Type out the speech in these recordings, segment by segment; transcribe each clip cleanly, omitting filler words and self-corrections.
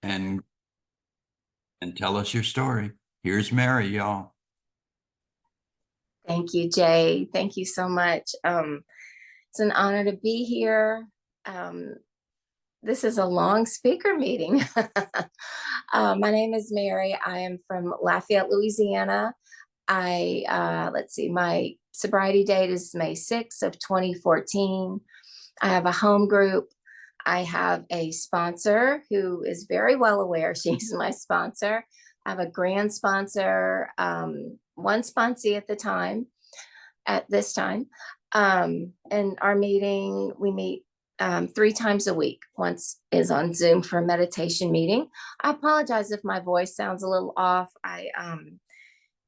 and tell us your story. Here's Mary, y'all. Thank you, Jay. Thank you so much. It's an honor to be here. Um, this is a long speaker meeting. My name is Mary. I am from Lafayette, Louisiana. Let's see, my sobriety date is May 6th of 2014. I have a home group. I have a sponsor who is very well aware she's my sponsor. I have a grand sponsor, one sponsee at the time, at this time. And our meeting, we meet 3 times a week. Once is on Zoom for a meditation meeting. I apologize if my voice sounds a little off. I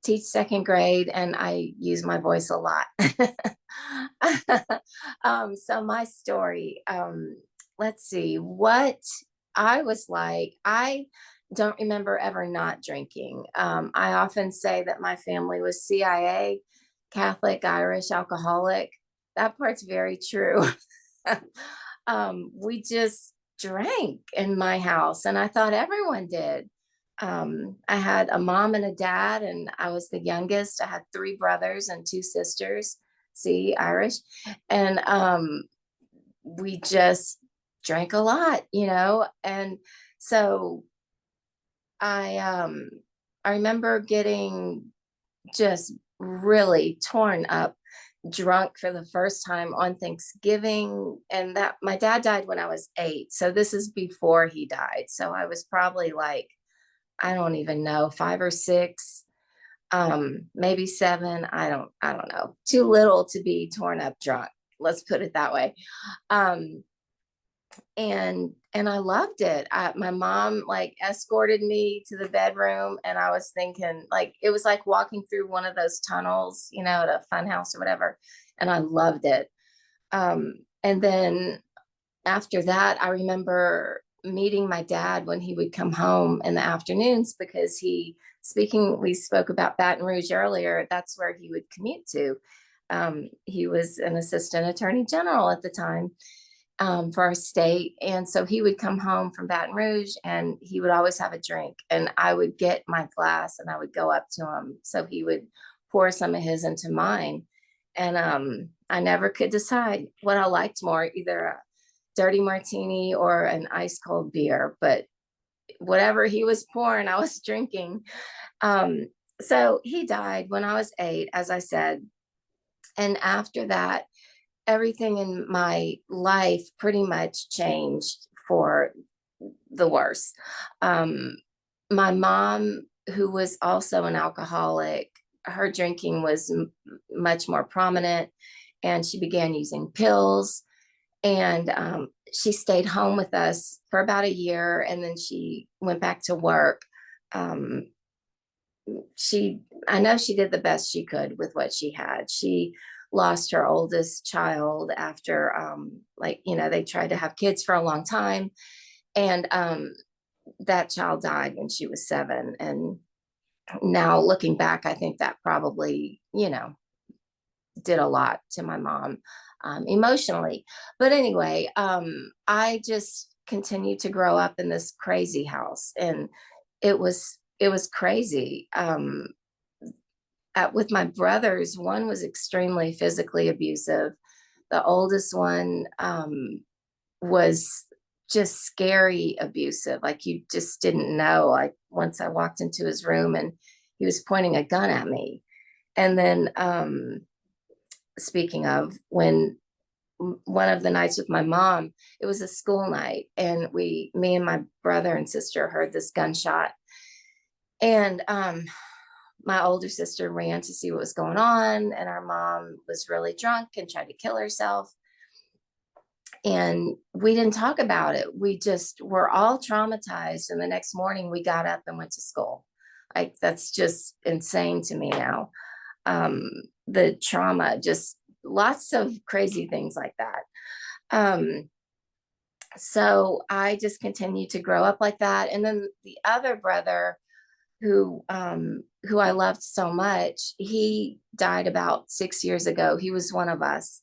teach second grade and I use my voice a lot. So my story, let's see what I was like. I don't remember ever not drinking. I often say that my family was CIA, Catholic, Irish, alcoholic. That part's very true. We just drank in my house, and I thought everyone did. I had a mom and a dad, and I was the youngest. I had 3 brothers and 2 sisters, see, Irish. And we just drank a lot, And so I I remember getting just really torn up drunk for the first time on Thanksgiving. And that my dad died when I was 8. So this is before he died. So I was probably like, I don't even know, 5 or 6, maybe 7. I don't know. Too little to be torn up drunk. Let's put it that way. Um, and I loved it. My mom like escorted me to the bedroom, and I was thinking like it was like walking through one of those tunnels, at a fun house or whatever. And I loved it. And then after that, I remember meeting my dad when he would come home in the afternoons because we spoke about Baton Rouge earlier. That's where he would commute to. He was an assistant attorney general at the time, for our state. And so he would come home from Baton Rouge and he would always have a drink. And I would get my glass and I would go up to him. So he would pour some of his into mine. And I never could decide what I liked more, either a dirty martini or an ice cold beer. But whatever he was pouring, I was drinking. Um, so he died when I was 8, as I said. And after that, everything in my life pretty much changed for the worse. Um, my mom, who was also an alcoholic, her drinking was much more prominent, and she began using pills. And she stayed home with us for about a year, and then she went back to work. Um, I know she did the best she could with what she had. She lost her oldest child after, they tried to have kids for a long time. And that child died when she was 7. And now looking back, I think that probably, did a lot to my mom, emotionally. But anyway, I just continued to grow up in this crazy house, and it was crazy. With my brothers, one was extremely physically abusive. The oldest one was just scary abusive. Like you just didn't know. Like once I walked into his room and he was pointing a gun at me. And then, speaking of, when one of the nights with my mom, it was a school night, and me and my brother and sister heard this gunshot. And my older sister ran to see what was going on, and our mom was really drunk and tried to kill herself. And we didn't talk about it. We just were all traumatized. And the next morning we got up and went to school. Like, that's just insane to me now. The trauma, just lots of crazy things like that. Um, so I just continued to grow up like that. And then the other brother, who I loved so much, he died about 6 years ago. He was one of us,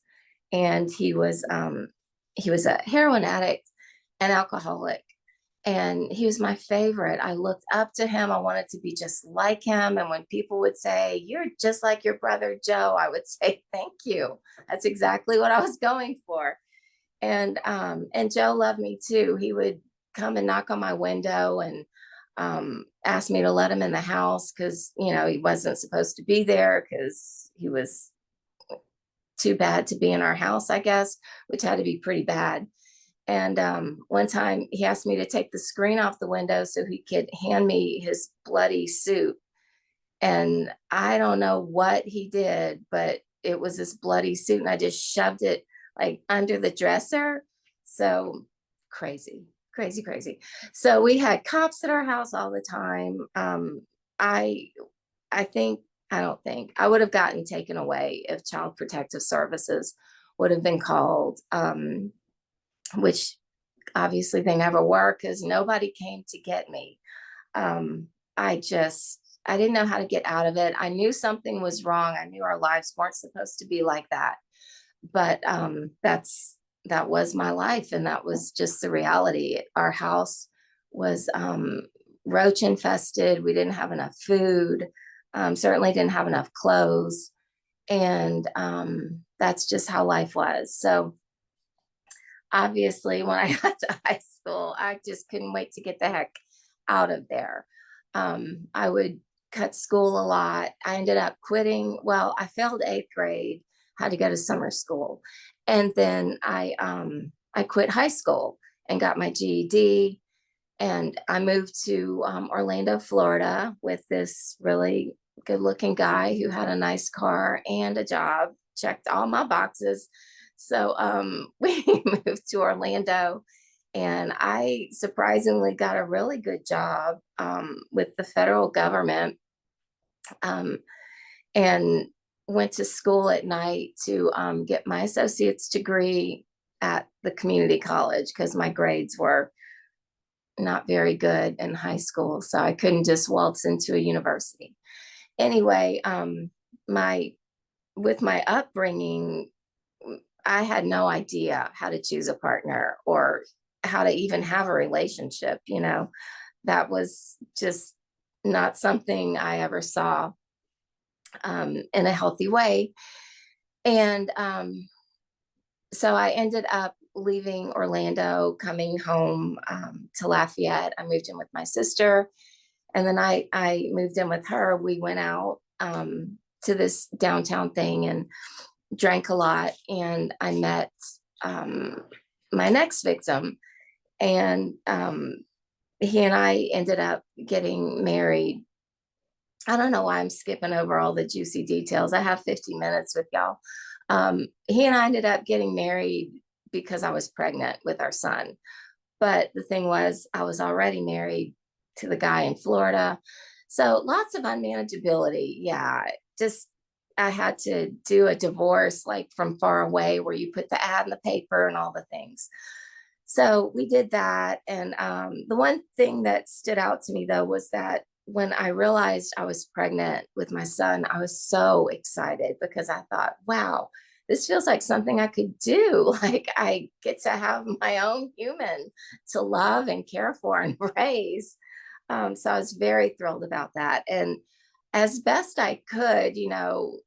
and he was a heroin addict and alcoholic. And he was my favorite. I looked up to him. I wanted to be just like him. And when people would say, "You're just like your brother Joe," I would say, "Thank you. That's exactly what I was going for." And Joe loved me too. He would come and knock on my window and ask me to let him in the house because he wasn't supposed to be there because he was too bad to be in our house, I guess, which had to be pretty bad. And one time he asked me to take the screen off the window so he could hand me his bloody suit. And I don't know what he did, but it was this bloody suit, and I just shoved it like under the dresser. So crazy, crazy, crazy. So we had cops at our house all the time. I I think I don't think I would have gotten taken away if Child Protective Services would have been called, which obviously they never were because nobody came to get me. um, I didn't know how to get out of it. I knew something was wrong. I knew our lives weren't supposed to be like that. But that was my life, and that was just the reality. Our house was roach infested. We didn't have enough food. Certainly didn't have enough clothes, and that's just how life was. So obviously, when I got to high school, I just couldn't wait to get the heck out of there. I would cut school a lot. I ended up quitting. Well, I failed eighth grade, had to go to summer school, and then I quit high school and got my GED. And I moved to Orlando, Florida, with this really good-looking guy who had a nice car and a job, checked all my boxes. So we moved to Orlando, and I surprisingly got a really good job with the federal government, um, and went to school at night to get my associate's degree at the community college because my grades were not very good in high school. So I couldn't just waltz into a university. Anyway, my with my upbringing, I had no idea how to choose a partner or how to even have a relationship. That was just not something I ever saw in a healthy way. And so I ended up leaving Orlando, coming home to Lafayette. I moved in with my sister, and then I moved in with her. We went out to this downtown thing and drank a lot, and I met um, my next victim, and he and I ended up getting married. I don't know why I'm skipping over all the juicy details. I have 50 minutes with y'all. He and I ended up getting married because I was pregnant with our son. But the thing was, I was already married to the guy in Florida. So lots of unmanageability. Yeah, just I had to do a divorce like from far away where you put the ad in the paper and all the things. So we did that. And the one thing that stood out to me, though, was that when I realized I was pregnant with my son, I was so excited because I thought, wow, this feels like something I could do. Like I get to have my own human to love and care for and raise. So I was very thrilled about that. And as best I could,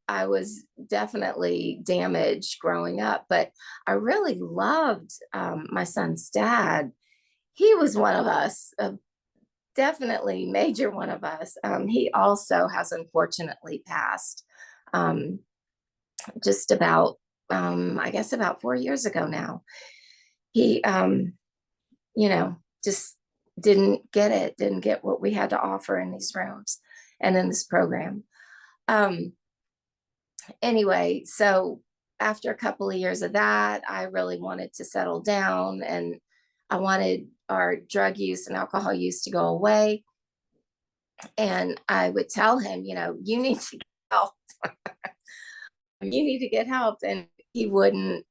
I was definitely damaged growing up, but I really loved my son's dad. He was one of us, a definitely major one of us. He also has unfortunately passed um, just about, I guess, about 4 years ago now. He, just didn't get what we had to offer in these rooms and in this program. Um, anyway, so after a couple of years of that, I really wanted to settle down, and I wanted our drug use and alcohol use to go away. And I would tell him, you need to get help. You need to get help. And he wouldn't.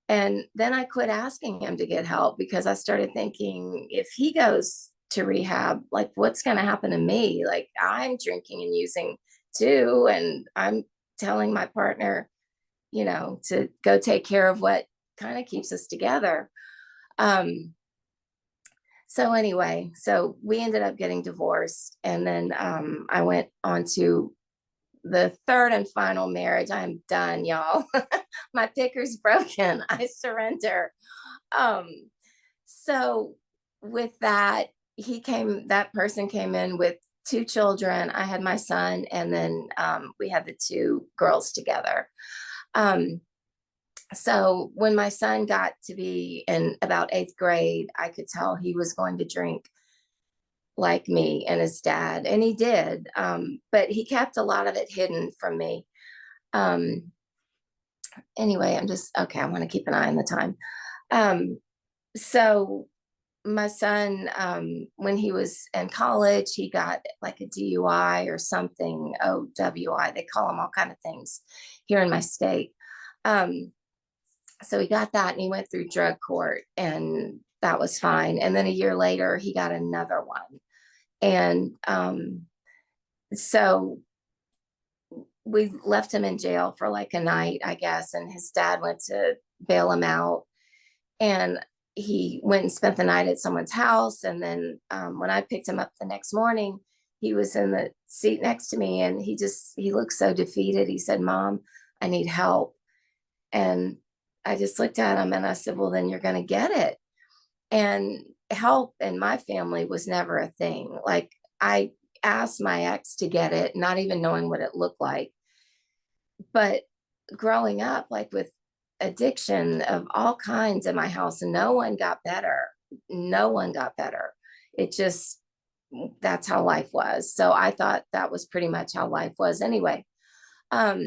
And then I quit asking him to get help because I started thinking, if he goes to rehab, like what's going to happen to me? Like I'm drinking and using too. And I'm telling my partner, to go take care of what kind of keeps us together. Um, So anyway, so we ended up getting divorced, and then I went on to the third and final marriage. I'm done, y'all. My picker's broken. I surrender. Um, so with that, that person came in with two children. I had my son, and then we had the two girls together. Um, so when my son got to be in about eighth grade, I could tell he was going to drink like me and his dad, and he did. But he kept a lot of it hidden from me. Um, anyway, I'm just okay. I want to keep an eye on the time. Um, so my son, when he was in college, he got like a DUI or something, OWI. They call them all kind of things here in my state. Um, so he got that, and he went through drug court, and that was fine. And then a year later, he got another one. And so we left him in jail for like a night, I guess, and his dad went to bail him out. And he went and spent the night at someone's house. And then when I picked him up the next morning, he was in the seat next to me, and he looked so defeated. He said, "Mom, I need help." And I just looked at him and I said, "Well, then you're going to get it." And help in my family was never a thing. Like, I asked my ex to get it, not even knowing what it looked like. But growing up, like with addiction of all kinds in my house, no one got better. No one got better. It just, that's how life was. So I thought that was pretty much how life was anyway. Um,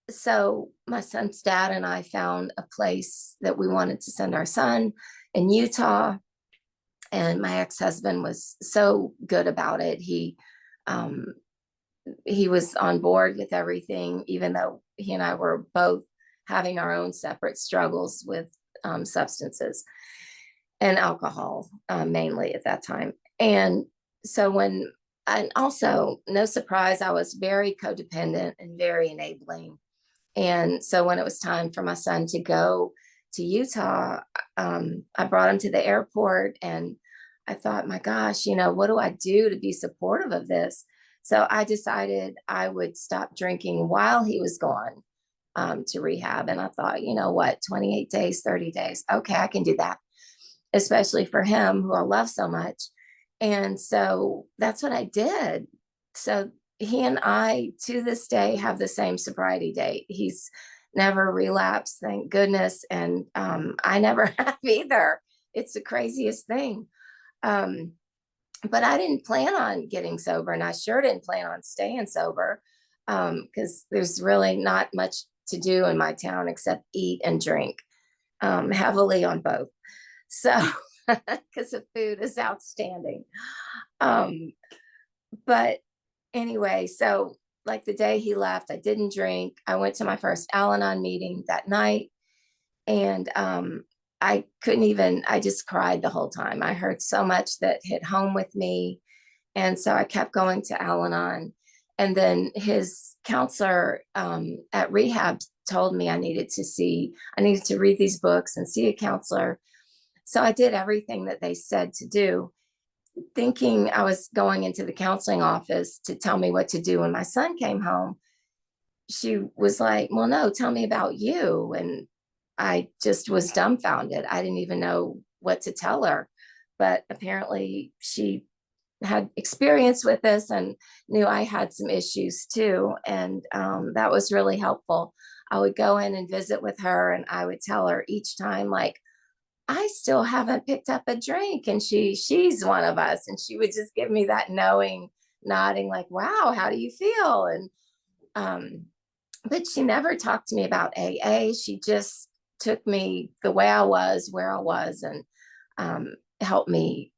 so my son's dad and I found a place that we wanted to send our son in Utah. And my ex-husband was so good about it. Um, he was on board with everything, even though he and I were both having our own separate struggles with substances and alcohol, mainly at that time. And so and also, no surprise, I was very codependent and very enabling. And so when it was time for my son to go to Utah, I brought him to the airport, and I thought, my gosh, what do I do to be supportive of this? So I decided I would stop drinking while he was gone to rehab. And I thought, you know what, 28 days, 30 days. Okay, I can do that, especially for him, who I love so much. And so that's what I did. So he and I, to this day, have the same sobriety date. He's never relapsed, thank goodness. And I never have either. It's the craziest thing. Um, but I didn't plan on getting sober, and I sure didn't plan on staying sober, because there's really not much to do in my town except eat and drink, heavily on both. So, because the food is outstanding. Um, but anyway, so like the day he left, I didn't drink. I went to my first Al Anon meeting that night, and I couldn't even, I just cried the whole time. I heard so much that hit home with me. And so I kept going to Al Anon. And then his counselor at rehab told me I needed to read these books and see a counselor. So I did everything that they said to do, thinking I was going into the counseling office to tell me what to do when my son came home. She was like, "Well, no, tell me about you." And I just was dumbfounded. I didn't even know what to tell her. But apparently she had experience with this and knew I had some issues too. And that was really helpful. I would go in and visit with her, and I would tell her each time, like, "I still haven't picked up a drink." And she's one of us. And she would just give me that knowing, nodding, like, "Wow, how do you feel?" And um, but she never talked to me about AA. She just took me the way I was, where I was, and helped me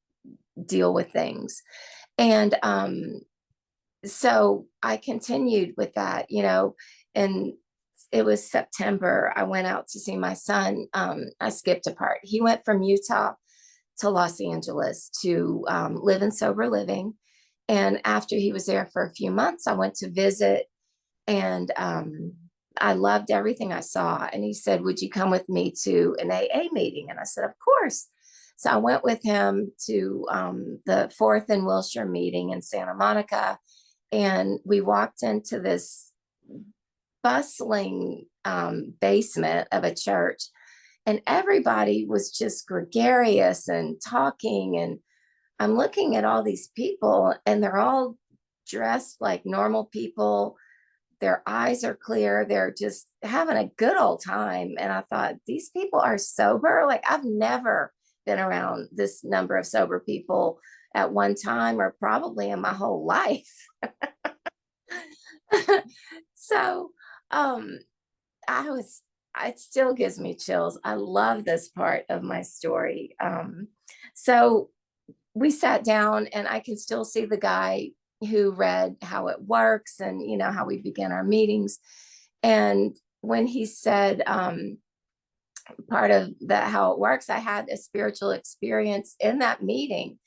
deal with things. And so I continued with that, and it was September. I went out to see my son. I skipped a part. He went from Utah to Los Angeles to live in sober living. And after he was there for a few months, I went to visit, and I loved everything I saw. And he said, "Would you come with me to an AA meeting?" And I said, "Of course." So I went with him to the Fourth and Wilshire meeting in Santa Monica, and we walked into this bustling basement of a church, and everybody was just gregarious and talking. And I'm looking at all these people, and they're all dressed like normal people. Their eyes are clear. They're just having a good old time. And I thought, these people are sober. Like, I've never been around this number of sober people at one time, or probably in my whole life. So um, it still gives me chills. I love this part of my story. So we sat down, and I can still see the guy who read how it works, and how we begin our meetings. And when he said part of that, how it works, I had a spiritual experience in that meeting.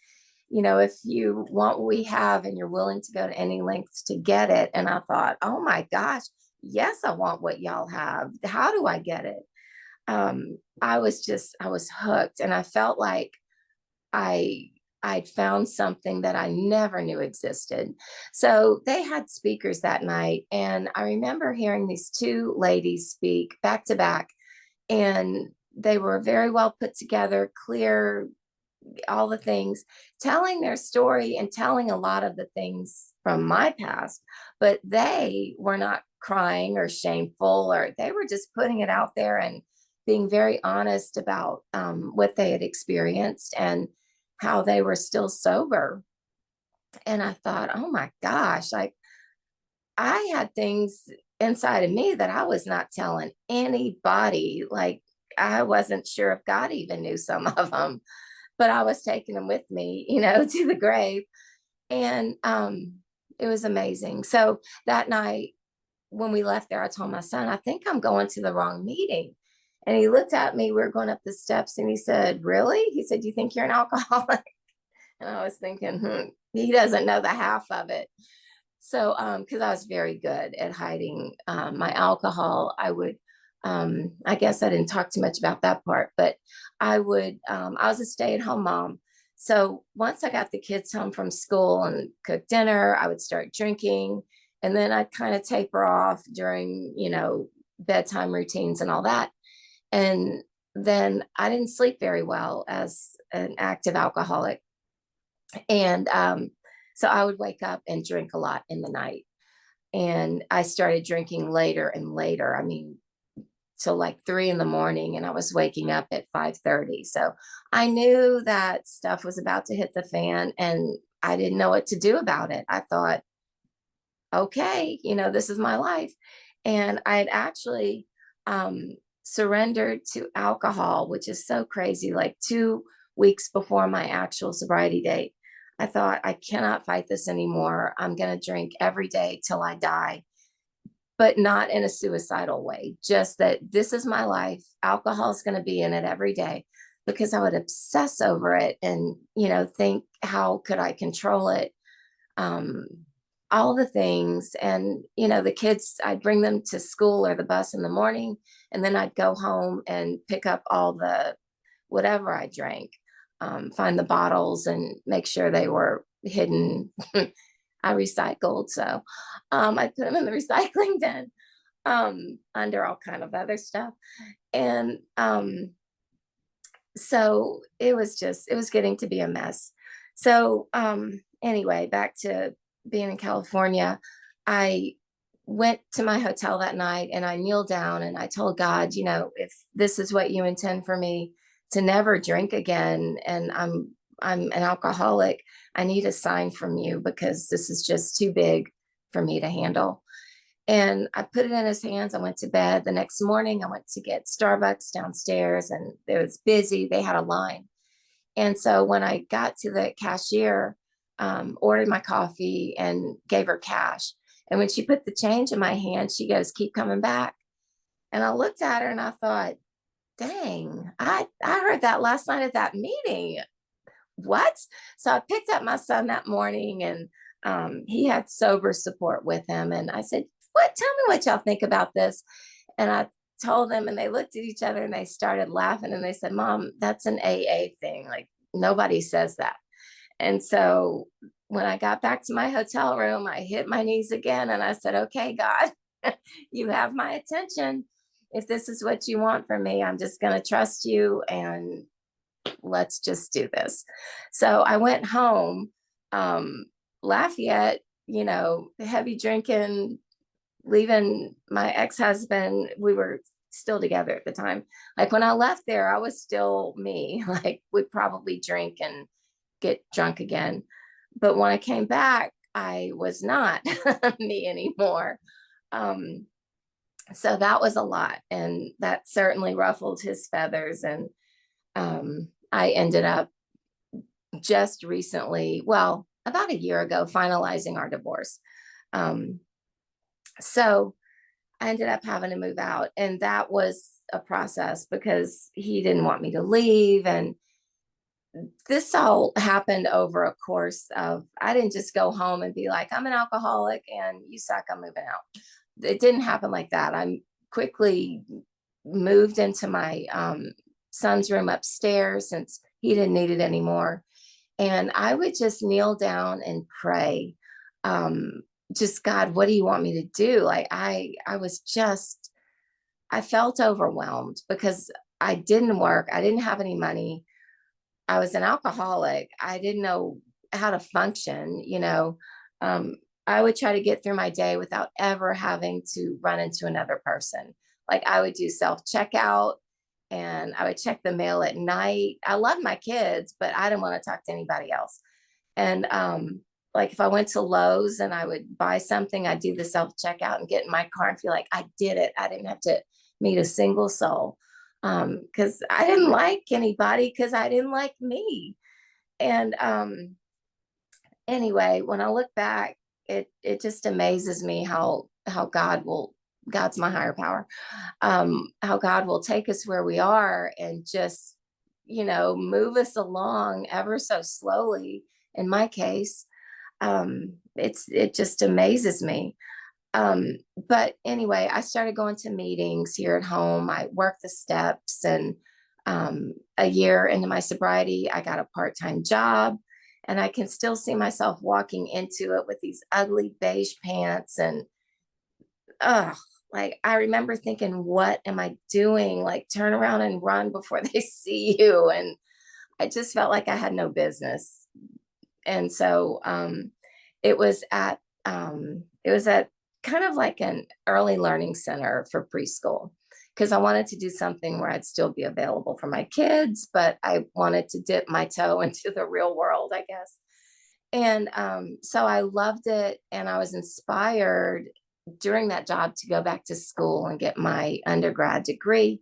If you want what we have and you're willing to go to any lengths to get it. And I thought, oh my gosh, yes, I want what y'all have. How do I get it? I was hooked, and I felt like I'd found something that I never knew existed. So they had speakers that night, and I remember hearing these two ladies speak back to back, and they were very well put together, clear, all the things, telling their story and telling a lot of the things from my past, but they were not crying or shameful, or they were just putting it out there and being very honest about what they had experienced and how they were still sober. And I thought, oh my gosh, like, I had things inside of me that I was not telling anybody. Like, I wasn't sure if God even knew some of them, but I was taking them with me, to the grave. And it was amazing. So that night when we left there, I told my son, I think I'm going to the wrong meeting. And he looked at me, we were going up the steps, and he said, really? He said, you think you're an alcoholic? And I was thinking, he doesn't know the half of it. So, because I was very good at hiding my alcohol, I guess I didn't talk too much about that part, but I was a stay-at-home mom. So once I got the kids home from school and cooked dinner, I would start drinking, and then I'd kind of taper off during, bedtime routines and all that. And then I didn't sleep very well as an active alcoholic. And so I would wake up and drink a lot in the night. And I started drinking later and later. I mean, till like 3 in the morning, and I was waking up at 5:30. So I knew that stuff was about to hit the fan, and I didn't know what to do about it. I thought, okay, this is my life. And I had actually surrendered to alcohol, which is so crazy, like 2 weeks before my actual sobriety date. I thought, I cannot fight this anymore. I'm going to drink every day till I die, but not in a suicidal way. Just that this is my life. Alcohol is going to be in it every day, because I would obsess over it and, think, how could I control it? All the things. And, the kids, I'd bring them to school or the bus in the morning, and then I'd go home and pick up all the whatever I drank, find the bottles and make sure they were hidden. I recycled. So I put them in the recycling bin under all kind of other stuff. And so it was getting to be a mess. So anyway, back to being in California, I went to my hotel that night, and I kneeled down and I told God, if this is what you intend for me, to never drink again, and I'm an alcoholic, I need a sign from you, because this is just too big for me to handle. And I put it in his hands. I went to bed. The next morning, I went to get Starbucks downstairs, and it was busy. They had a line. And so when I got to the cashier, ordered my coffee and gave her cash. And when she put the change in my hand, she goes, keep coming back. And I looked at her and I thought, dang, I heard that last night at that meeting. What? So I picked up my son that morning, and he had sober support with him. And I said, tell me what y'all think about this. And I told them, and they looked at each other and they started laughing, and they said, Mom, that's an AA thing. Like, nobody says that. And so when I got back to my hotel room, I hit my knees again and I said, okay, God, you have my attention. If this is what you want from me, I'm just going to trust you, and let's just do this. So I went home. Lafayette, heavy drinking, leaving my ex-husband. We were still together at the time. Like, when I left there, I was still me. Like, we'd probably drink and get drunk again. But when I came back, I was not me anymore. Um, so that was a lot. And that certainly ruffled his feathers. And I ended up just recently, well, about a year ago, finalizing our divorce. Um, so I ended up having to move out. And that was a process because he didn't want me to leave. And this all happened over a course of, I didn't just go home and be like, I'm an alcoholic and you suck, I'm moving out. It didn't happen like that. I quickly moved into my son's room upstairs since he didn't need it anymore. And I would just kneel down and pray. Just, God, what do you want me to do? Like, I felt overwhelmed because I didn't work. I didn't have any money. I was an alcoholic. I didn't know how to function. I would try to get through my day without ever having to run into another person. Like, I would do self checkout and I would check the mail at night. I love my kids, but I didn't want to talk to anybody else. And like, if I went to Lowe's and I would buy something, I'd do the self checkout and get in my car and feel like I did it. I didn't have to meet a single soul because I didn't like anybody because I didn't like me. And anyway, when I look back, it just amazes me how God's my higher power, how God will take us where we are and just move us along ever so slowly. In my case, it just amazes me. But anyway, I started going to meetings here at home. I worked the steps, and a year into my sobriety, I got a part-time job, and I can still see myself walking into it with these ugly beige pants. And like, I remember thinking, what am I doing? Like, turn around and run before they see you. And I just felt like I had no business. And so it was at kind of like an early learning center for preschool, because I wanted to do something where I'd still be available for my kids, but I wanted to dip my toe into the real world, I guess. And so I loved it, and I was inspired during that job to go back to school and get my undergrad degree.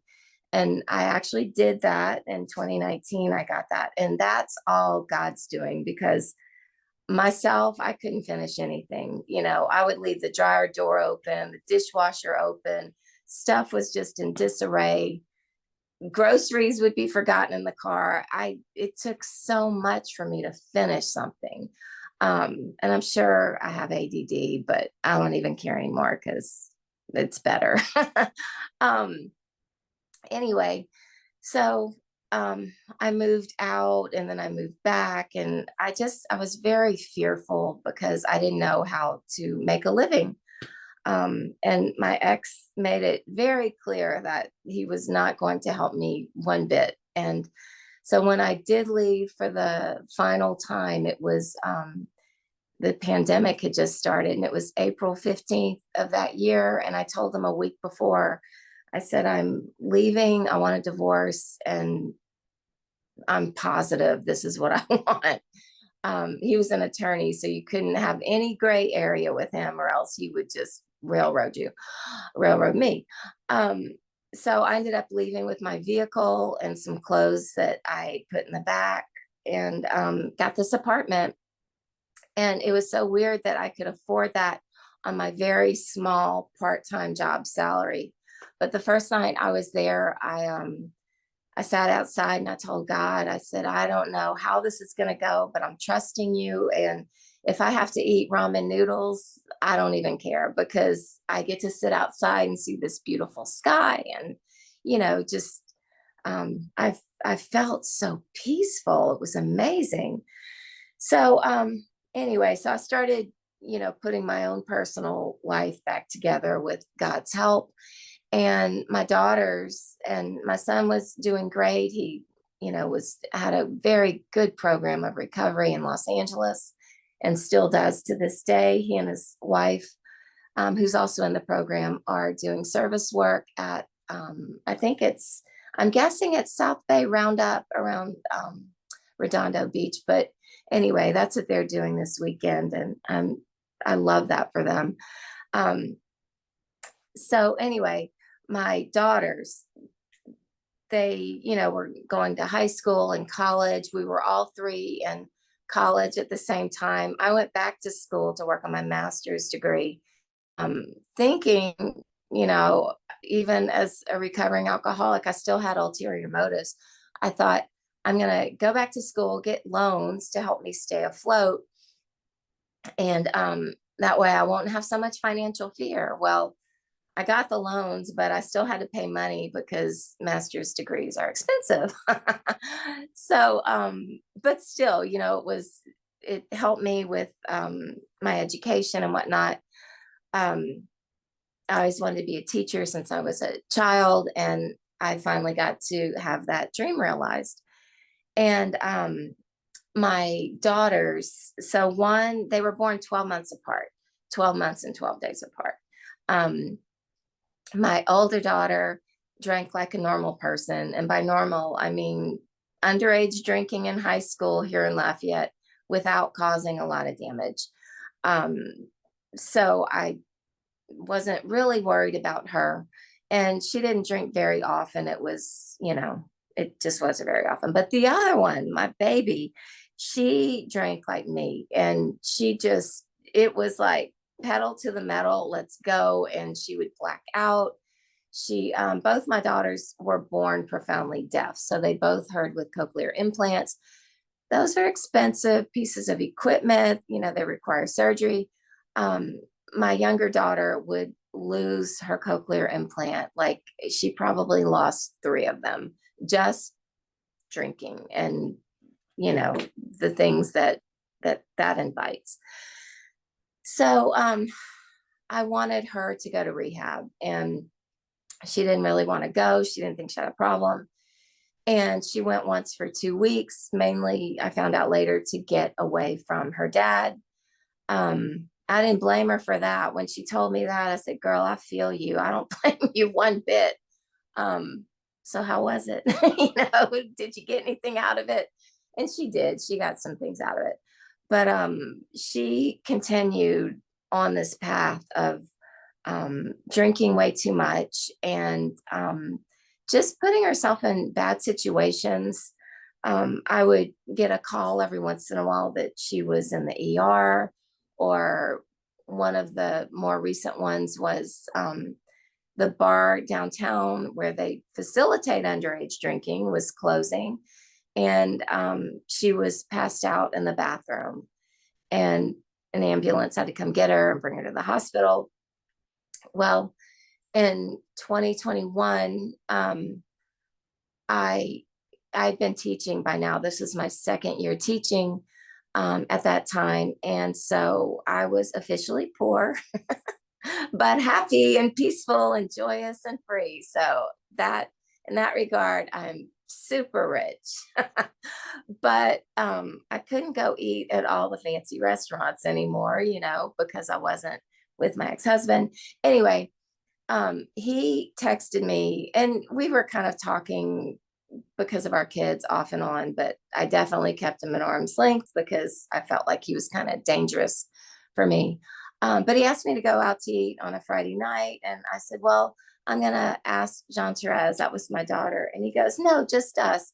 And I actually did that in 2019. I got that. And that's all God's doing, because myself, I couldn't finish anything. I would leave the dryer door open, the dishwasher open. Stuff was just in disarray. Groceries would be forgotten in the car. It took so much for me to finish something. And I'm sure I have ADD, but I don't even care anymore because it's better. um, anyway, so I moved out and then I moved back, and I was very fearful because I didn't know how to make a living. And my ex made it very clear that he was not going to help me one bit. And so when I did leave for the final time, it was the pandemic had just started, and it was April 15th of that year. And I told him a week before, I said, I'm leaving. I want a divorce, and I'm positive this is what I want. He was an attorney, so you couldn't have any gray area with him, or else he would just railroad me. So I ended up leaving with my vehicle and some clothes that I put in the back, and got this apartment. And it was so weird that I could afford that on my very small part-time job salary. But the first night I was there, I sat outside and I told God, I said, I don't know how this is going to go, but I'm trusting you. And if I have to eat ramen noodles, I don't even care because I get to sit outside and see this beautiful sky. And, just I felt so peaceful. It was amazing. So anyway, so I started, putting my own personal life back together with God's help. And my daughters and my son was doing great. He, was had a very good program of recovery in Los Angeles and still does to this day. He and his wife, who's also in the program, are doing service work at I think I'm guessing it's South Bay Roundup around Redondo Beach. But anyway, that's what they're doing this weekend, and I love that for them. Um, so anyway, my daughters, they, were going to high school and college. We were all three in college at the same time. I went back to school to work on my master's degree, thinking, you know, even as a recovering alcoholic, I still had ulterior motives. I thought, I'm going to go back to school, get loans to help me stay afloat. And that way I won't have so much financial fear. Well, I got the loans, but I still had to pay money because master's degrees are expensive. So, but still, it helped me with my education and whatnot. I always wanted to be a teacher since I was a child, and I finally got to have that dream realized. And my daughters, so one, they were born 12 months apart, 12 months and 12 days apart. My older daughter drank like a normal person. And by normal, I mean underage drinking in high school here in Lafayette without causing a lot of damage. Um, so I wasn't really worried about her. And she didn't drink very often. It was, it just wasn't very often. But the other one, my baby, she drank like me. And it was like pedal to the metal, let's go. And she would black out. Both my daughters were born profoundly deaf. So they both heard with cochlear implants. Those are expensive pieces of equipment. They require surgery. My younger daughter would lose her cochlear implant. Like she probably lost 3 of them just drinking and, the things that invites. So I wanted her to go to rehab, and she didn't really want to go. She didn't think she had a problem. And she went once for 2 weeks, mainly, I found out later, to get away from her dad. I didn't blame her for that. When she told me that, I said, girl, I feel you. I don't blame you one bit. So how was it? Did you get anything out of it? And she did. She got some things out of it. But she continued on this path of drinking way too much and just putting herself in bad situations. I would get a call every once in a while that she was in the ER, or one of the more recent ones was the bar downtown where they facilitate underage drinking was closing, and she was passed out in the bathroom, and an ambulance had to come get her and bring her to the hospital. Well, in 2021, I'd been teaching by now. This is my second year teaching at that time. And so I was officially poor, but happy and peaceful and joyous and free. So in that regard, I'm super rich. But I couldn't go eat at all the fancy restaurants anymore, because I wasn't with my ex-husband. Anyway, he texted me, and we were kind of talking because of our kids off and on, but I definitely kept him at arm's length because I felt like he was kind of dangerous for me. But he asked me to go out to eat on a Friday night. And I said, well, I'm going to ask Jean Therese. That was my daughter. And he goes, no, just us.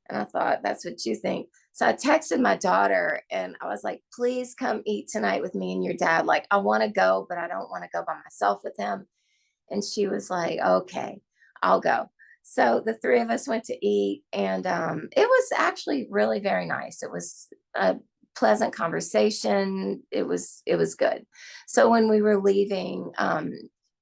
And I thought, that's what you think. So I texted my daughter and I was like, please come eat tonight with me and your dad. Like, I want to go, but I don't want to go by myself with him. And she was like, okay, I'll go. So the 3 of us went to eat, and it was actually really very nice. It was a pleasant conversation. It was good. So when we were leaving,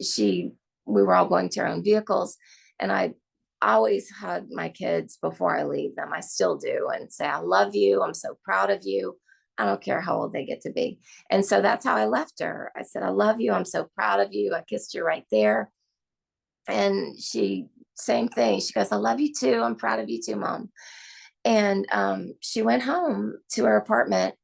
she we were all going to our own vehicles, and I always hug my kids before I leave them. I still do, and say, I love you. I'm so proud of you. I don't care how old they get to be. And so that's how I left her. I said, I love you. I'm so proud of you. I kissed you right there. And she, same thing. She goes, I love you too. I'm proud of you too, Mom. And she went home to her apartment,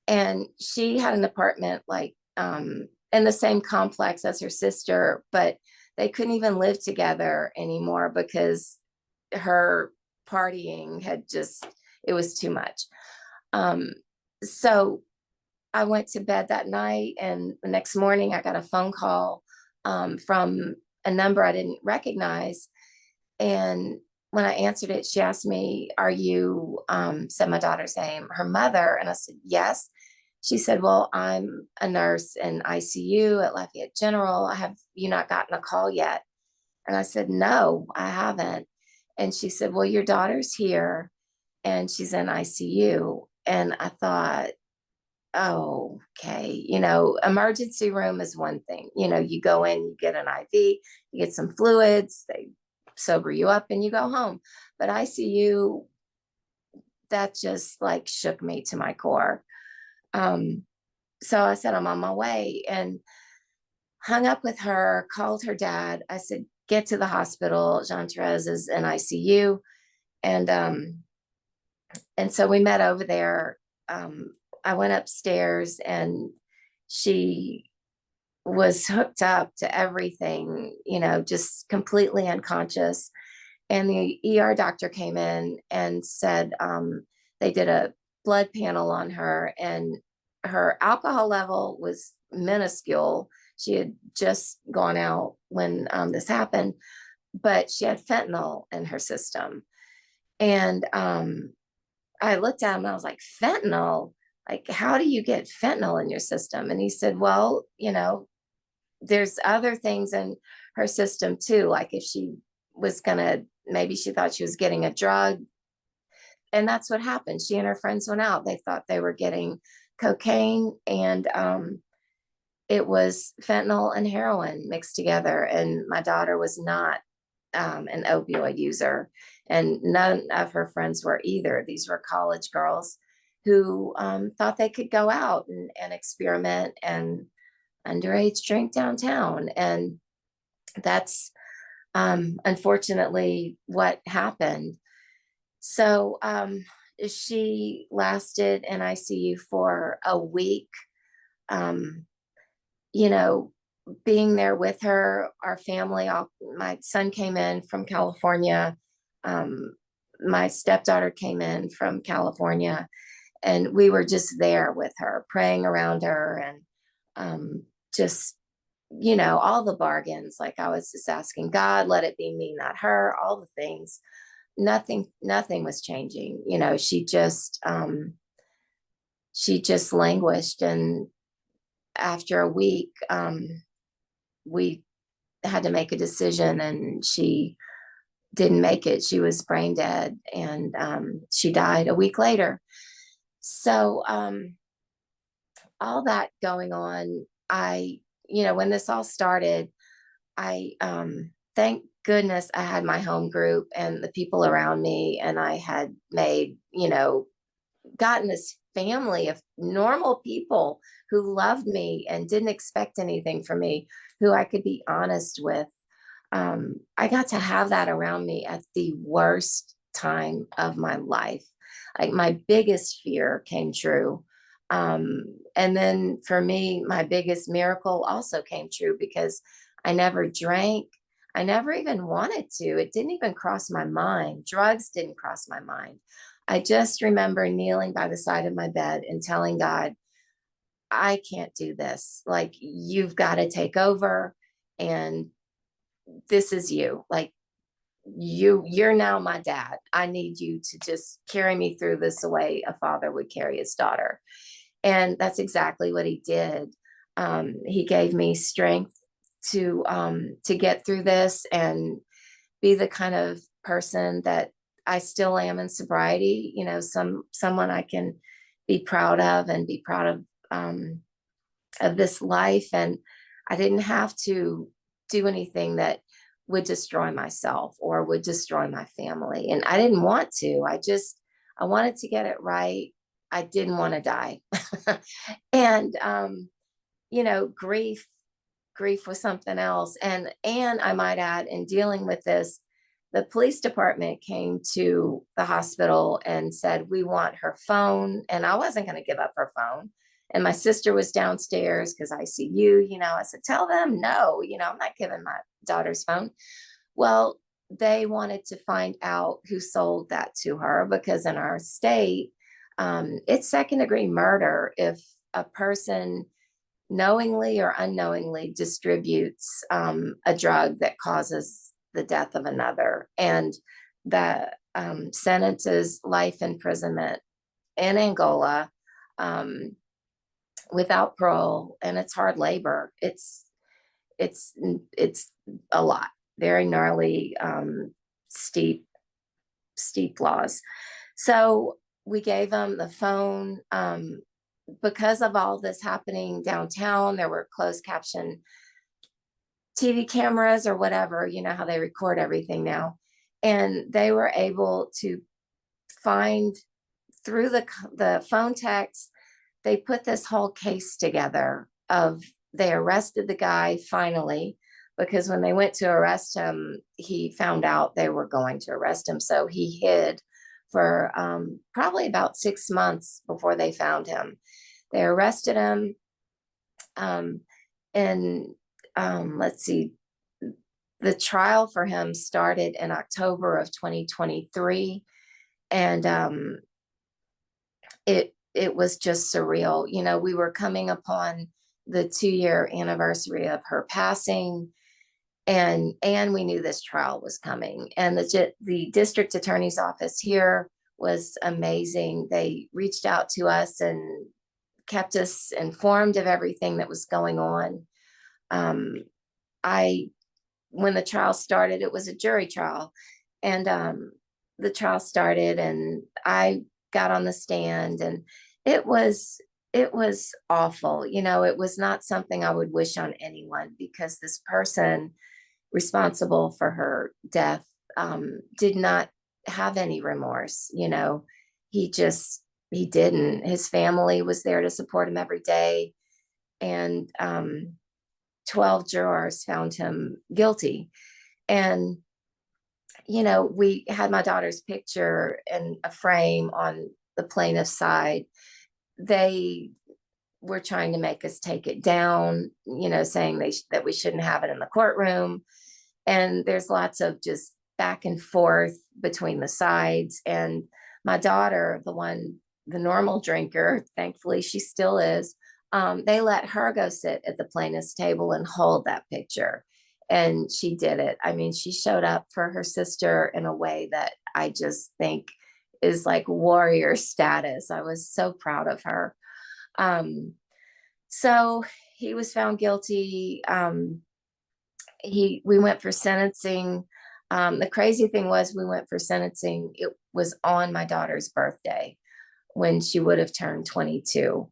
and she had an apartment like in the same complex as her sister, but they couldn't even live together anymore because her partying had just, it was too much. Um, so I went to bed that night, and the next morning I got a phone call from a number I didn't recognize. And when I answered it, she asked me, are you, said my daughter's name, her mother? And I said, yes. She said, well, I'm a nurse in ICU at Lafayette General. Have you not gotten a call yet? And I said, no, I haven't. And she said, well, your daughter's here and she's in ICU. And I thought, oh, okay. Emergency room is one thing. You go in, you get an IV, you get some fluids, they sober you up, and you go home. But ICU, that just like shook me to my core. So I said, I'm on my way, and hung up with her, called her dad. I said, get to the hospital. Jean Therese is in ICU. And so we met over there. I went upstairs, and she was hooked up to everything, just completely unconscious. And the ER doctor came in and said they did a blood panel on her, and her alcohol level was minuscule. She had just gone out when this happened, but she had fentanyl in her system. And I looked at him and I was like, fentanyl? Like, how do you get fentanyl in your system? And he said, well, there's other things in her system too. Like if she was gonna, maybe she thought she was getting a drug. And that's what happened. She and her friends went out. They thought they were getting cocaine, and it was fentanyl and heroin mixed together. And my daughter was not an opioid user, and none of her friends were either. These were college girls who thought they could go out and experiment and underage drink downtown. And that's unfortunately what happened. So she lasted in ICU for a week. Um, being there with her, our family, my son came in from California. My stepdaughter came in from California, and we were just there with her, praying around her, and just, all the bargains. Like I was just asking God, let it be me, not her, all the things. Nothing was changing. She just languished. And after a week, we had to make a decision, and she didn't make it. She was brain dead, and she died a week later. So all that going on, when this all started, I thank goodness I had my home group and the people around me, and I had made, gotten this family of normal people who loved me and didn't expect anything from me, who I could be honest with. I got to have that around me at the worst time of my life. Like my biggest fear came true. And then for me, my biggest miracle also came true, because I never drank. I never even wanted to. It didn't even cross my mind. Drugs didn't cross my mind. I just remember kneeling by the side of my bed and telling God, I can't do this. Like, you've got to take over. And this is you. Like, you're now my dad. I need you to just carry me through this the way a father would carry his daughter. And that's exactly what he did. He gave me strength to get through this and be the kind of person that I still am in sobriety. Someone I can be proud of, and be proud of this life. And I didn't have to do anything that would destroy myself or would destroy my family. And I didn't want to. I wanted to get it right. I didn't want to die. And grief was something else. And I might add, in dealing with this, the police department came to the hospital and said, we want her phone. And I wasn't going to give up her phone. And my sister was downstairs because ICU, I said, tell them no, I'm not giving my daughter's phone. Well, they wanted to find out who sold that to her, because in our state, it's second-degree murder if a person knowingly or unknowingly distributes a drug that causes the death of another. And the sentence is life imprisonment in Angola, without parole, and it's hard labor. It's a lot, very gnarly, steep laws. So we gave them the phone. Because of all this happening downtown, there were closed caption TV cameras or whatever, how they record everything now. And they were able to find through the phone text, they put this whole case together they arrested the guy finally, because when they went to arrest him, he found out they were going to arrest him. So he hid for probably about 6 months before they found him. They arrested him. And let's see, the trial for him started in October of 2023. And it was just surreal. We were coming upon the 2-year anniversary of her passing, and we knew this trial was coming. And the district attorney's office here was amazing. They reached out to us and kept us informed of everything that was going on. When the trial started, it was a jury trial, and the trial started, and I got on the stand, and it was awful. It was not something I would wish on anyone, because this person responsible for her death did not have any remorse. He didn't. His family was there to support him every day. And 12 jurors found him guilty. And we had my daughter's picture in a frame on the plaintiff's side. They were trying to make us take it down, saying that we shouldn't have it in the courtroom. And there's lots of just back and forth between the sides. And my daughter, the normal drinker, thankfully she still is, they let her go sit at the plaintiff's table and hold that picture. And she did it. I mean, she showed up for her sister in a way that I just think is like warrior status. I was so proud of her. So he was found guilty. We went for sentencing. The crazy thing was, we went for sentencing. It was on my daughter's birthday, when she would have turned 22.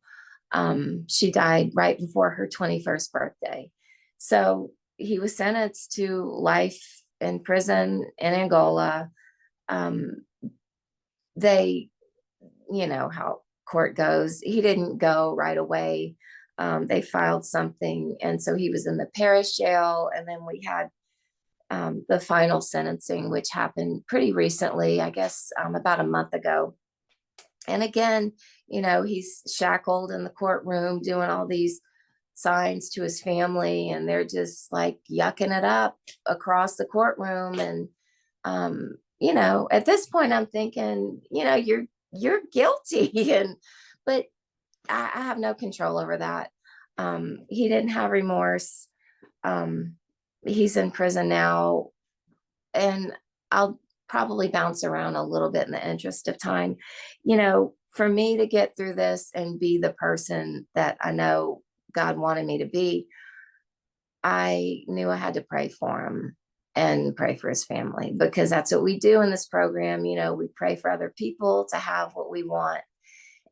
She died right before her 21st birthday. So he was sentenced to life in prison in Angola. They, how court goes. He didn't go right away. They filed something. And so he was in the parish jail. And then we had the final sentencing, which happened pretty recently, I guess about a month ago. And again, he's shackled in the courtroom doing all these signs to his family, and they're just like yucking it up across the courtroom. And at this point I'm thinking, you're guilty. But I have no control over that. He didn't have remorse. He's in prison now, and I'll probably bounce around a little bit in the interest of time. For me to get through this and be the person that I know God wanted me to be, I knew I had to pray for him and pray for his family, because that's what we do in this program. We pray for other people to have what we want.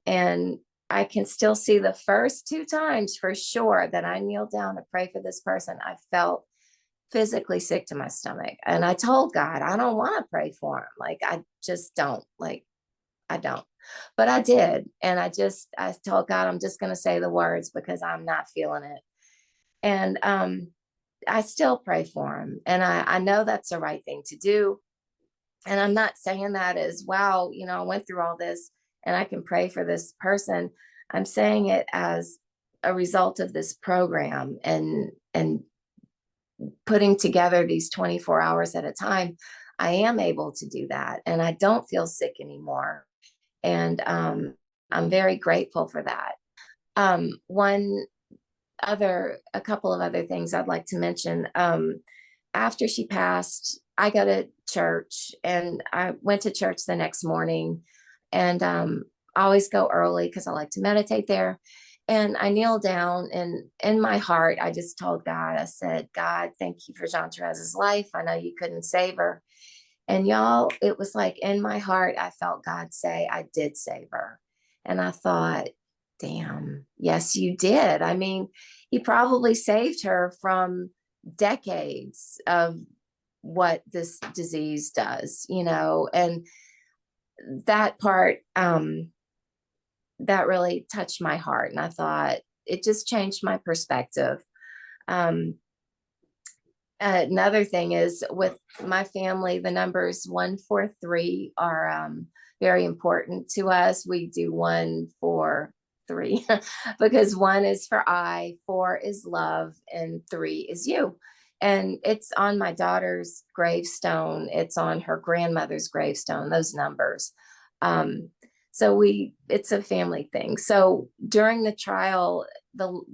And I can still see the first two times for sure that I kneeled down to pray for this person. I felt physically sick to my stomach. And I told God, I don't want to pray for him. Like, I just don't. Like, I don't. But I did. And I told God, I'm just going to say the words because I'm not feeling it. And I still pray for him. And I know that's the right thing to do. And I'm not saying that as, wow, I went through all this and I can pray for this person. I'm saying it as a result of this program and putting together these 24 hours at a time. I am able to do that and I don't feel sick anymore. And I'm very grateful for that. One a couple of other things I'd like to mention. After she passed, I go to church and I went to church the next morning and I always go early because I like to meditate there. And I kneel down and in my heart, I just told God, I said, God, thank you for Jean Therese's life. I know you couldn't save her. And y'all, it was like in my heart, I felt God say, I did save her. And I thought, damn, yes, you did. I mean, he probably saved her from decades of what this disease does, and that part, that really touched my heart. And I thought it just changed my perspective. Um, Another thing is with my family, the numbers 143 are very important to us. We do 143 because 1 is for I, 4 is love, and 3 is you. And it's on my daughter's gravestone. It's on her grandmother's gravestone, those numbers. Um, it's a family thing. So during the trial,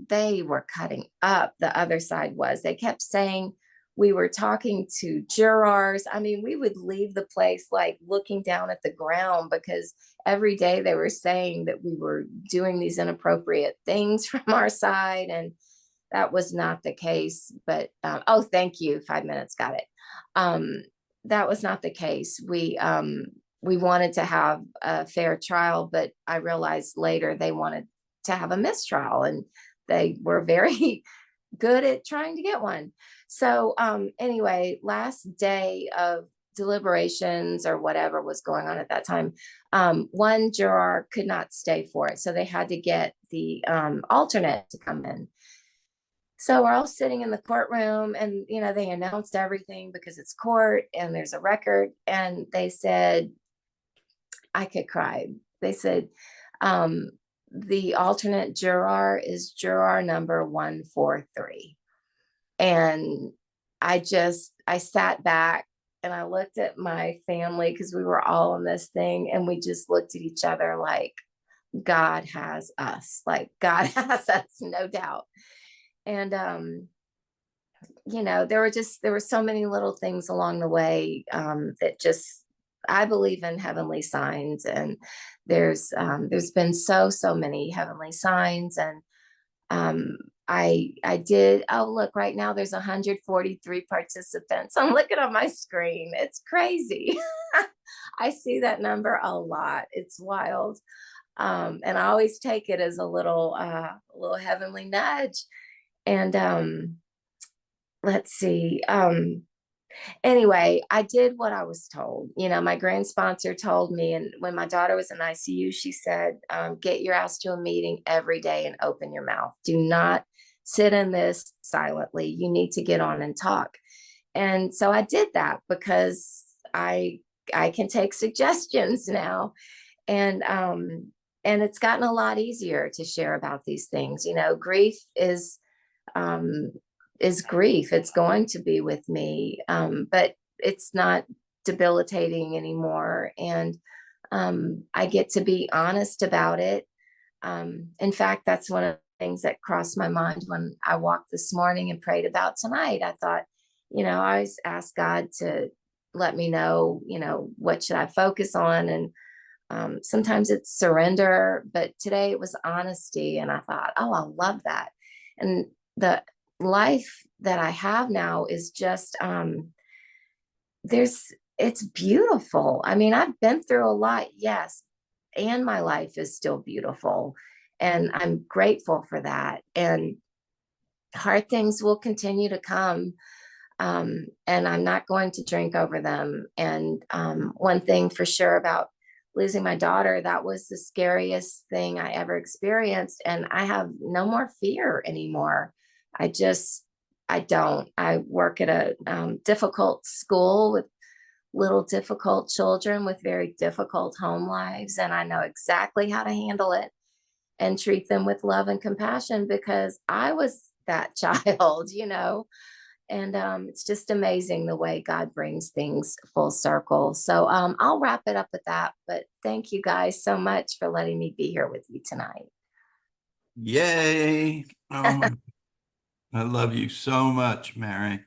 they were cutting up. The other side was, they kept saying, we were talking to jurors. I mean, we would leave the place like looking down at the ground because every day they were saying that we were doing these inappropriate things from our side. And that was not the case. But, oh, thank you. 5 minutes. Got it. That was not the case. We wanted to have a fair trial, but I realized later they wanted to have a mistrial and they were very good at trying to get one. So anyway, last day of deliberations or whatever was going on at that time, one juror could not stay for it. So they had to get the alternate to come in. So we're all sitting in the courtroom and, they announced everything because it's court and there's a record. And they said, I could cry. They said, the alternate juror is juror number 143. And I sat back and I looked at my family because we were all in this thing and we just looked at each other like, God has us, like God has us, no doubt. And, there were so many little things along the way that just, I believe in heavenly signs, and there's been so many heavenly signs. And I did, oh, look, right now there's 143 participants. I'm looking on my screen. It's crazy. I see that number a lot. It's wild. And I always take it as a little heavenly nudge. And let's see. Anyway, I did what I was told. My grand sponsor told me, and when my daughter was in ICU, she said, get your ass to a meeting every day and open your mouth. Do not sit in this silently. You need to get on and talk. And so I did that because I can take suggestions now. And it's gotten a lot easier to share about these things. Grief is grief. It's going to be with me, but it's not debilitating anymore. And I get to be honest about it. In fact, that's one of the things that crossed my mind when I walked this morning and prayed about tonight. I thought, I always ask God to let me know, what should I focus on? And sometimes it's surrender, but today it was honesty. And I thought, oh, I love that. And the life that I have now is just it's beautiful. I mean, I've been through a lot, yes, and my life is still beautiful. And I'm grateful for that. And hard things will continue to come. And I'm not going to drink over them. And one thing for sure about losing my daughter, that was the scariest thing I ever experienced. And I have no more fear anymore. I just, I don't. I work at a difficult school with little difficult children with very difficult home lives. And I know exactly how to handle it and treat them with love and compassion because I was that child, you know. And it's just amazing the way God brings things full circle. So I'll wrap it up with that. But thank you guys so much for letting me be here with you tonight. Yay. Oh my, I love you so much, Mary.